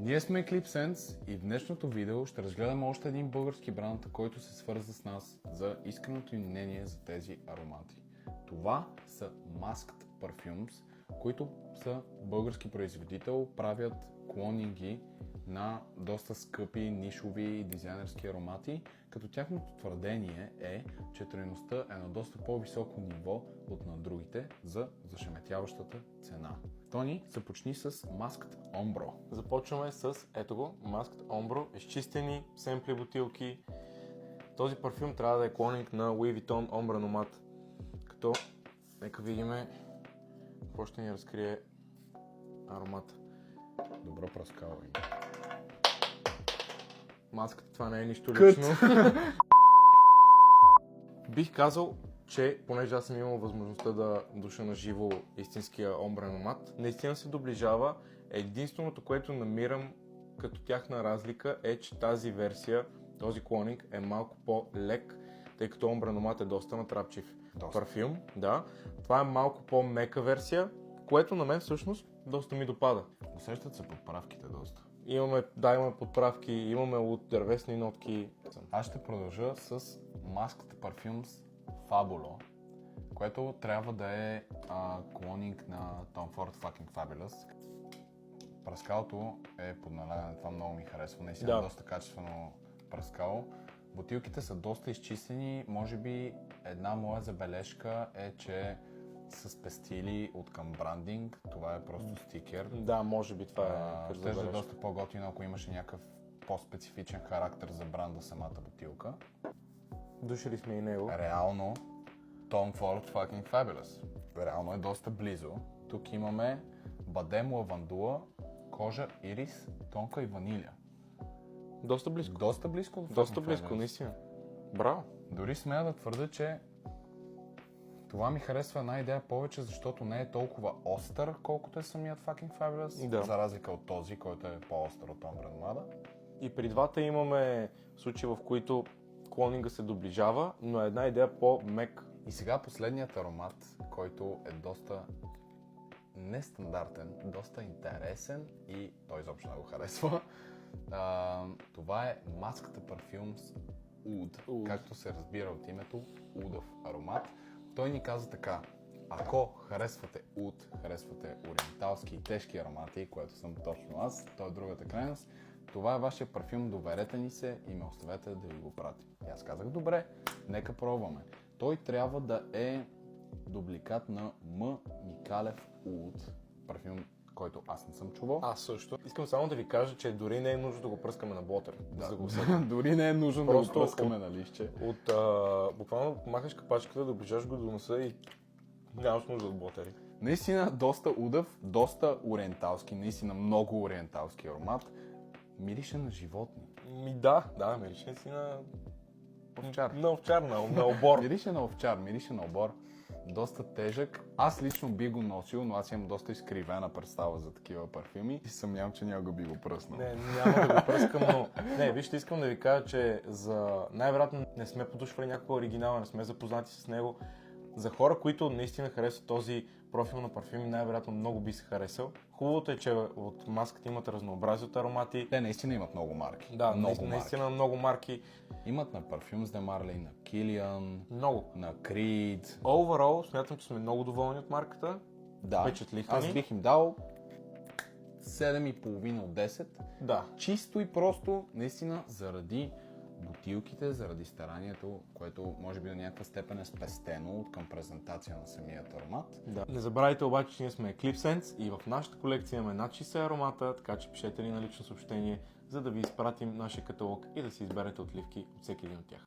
Ние сме Eclipse Scents и в днешното видео ще разгледаме още един български бранд, който се свърза с нас за искреното им мнение за тези аромати. Това са Masked Parfums, които са български производител, правят клонинги на доста скъпи, нишови и дизайнерски аромати, като тяхното твърдение е, че трайността е на доста по-високо ниво от на другите за зашеметяващата цена. Тони, започни с Masked Ombro. Започваме с ето го, Masked Ombro, изчистени семпли бутилки. Този парфюм трябва да е клонинг на Louis Vuitton Ombre Nomad. Като, нека видим какво ще ни разкрие аромата. Добро праскаване. Маската, това не е нищо лично. Бих казал, че понеже аз съм имал възможността да душа на живо истинския Ombre Nomad, наистина се доближава. Единственото, което намирам като тяхна разлика е, че тази версия, този клонинг е малко по-лек, тъй като Ombre Nomad е доста натрапчив парфюм. Да. Това е малко по-мека версия, което на мен всъщност доста ми допада. Усещат се подправките доста. Имаме подправки, имаме от дървесни нотки. Аз ще продължа с Masked Parfums Fabulo, което трябва да е клонинг на Tom Ford Fucking Fabulous. Праскалото е под налягане, това много ми харесва, наистина да. Доста качествено праскало. Бутилките са доста изчистени, може би една моя забележка е, че са спестили от към брандинг, това е просто стикер. Да, може би това е. Ще е доста по-готино, ако имаше някакъв по-специфичен характер за бранда самата бутилка. Душили сме и него. Реално, Tom Ford Fucking Fabulous. Реално е доста близо. Тук имаме бадем, лавандула, кожа, ирис, тонка и ваниля. Доста близко. Доста близко. Доста близко, наистина. Браво. Дори смея да твърда, че това ми харесва една идея повече, защото не е толкова остър, колкото е самият Fucking Fabulous, да. За разлика от този, който е по-остър от Ombre Nomad. И при двата имаме случаи, в които клонинга се доближава, но е една идея по-мек. И сега последният аромат, който е доста нестандартен, доста интересен и той изобщо не го харесва. Това е Masked Parfums Oud, както се разбира от името, удов аромат. Той ни каза така: ако харесвате уд, харесвате ориенталски и тежки аромати, което съм точно аз, той е другата крайност, това е вашия парфюм, доверете ни се и ме оставете да ви го пратим. И аз казах, добре, нека пробваме. Той трябва да е дубликат на М. Микалев Oud, парфюм, който аз не съм чувал. Аз също. Искам само да ви кажа, че дори не е нужно да го пръскаме на блотер. Дори не е нужно да го пръскаме на листче. Буквално махаш капачката, доближаш го до носа и нямаш нужда от блотери. Наистина доста удав, доста ориенталски, наистина много ориенталски аромат. Мирише на животни. Да, мирише си на овчар. На овчар, на обор. Мирише на обор. Доста тежък. Аз лично би го носил, но аз имам доста изкривена представа за такива парфюми и съмнявам, че някога би го пръснал. Не, няма да го пръскам, но... Не, вижте, искам да ви кажа, че най-вероятно не сме подушвали някаква оригинала, не сме запознати с него. За хора, които наистина харесват този профил на парфюми, най-вероятно много би се харесал. Хубавото е, че от маската имат разнообразие от аромати. Те наистина имат много марки. Да, наистина много марки. Имат на Parfums de Marly, на Kilian, на Creed. Overall, смятам, че сме много доволни от марката. Да, впечатлиха аз бих им дал 7,5 от 10. Да. Чисто и просто, наистина, заради бутилките, заради старанието, което може би до някаква степен е спестено от към презентация на самият аромат. Да. Не забравяйте обаче, че ние сме Eclipse Scents и в нашата колекция имаме над 60 аромата, така че пишете ни на лично съобщение, за да ви изпратим нашия каталог и да си изберете отливки от всеки един от тях.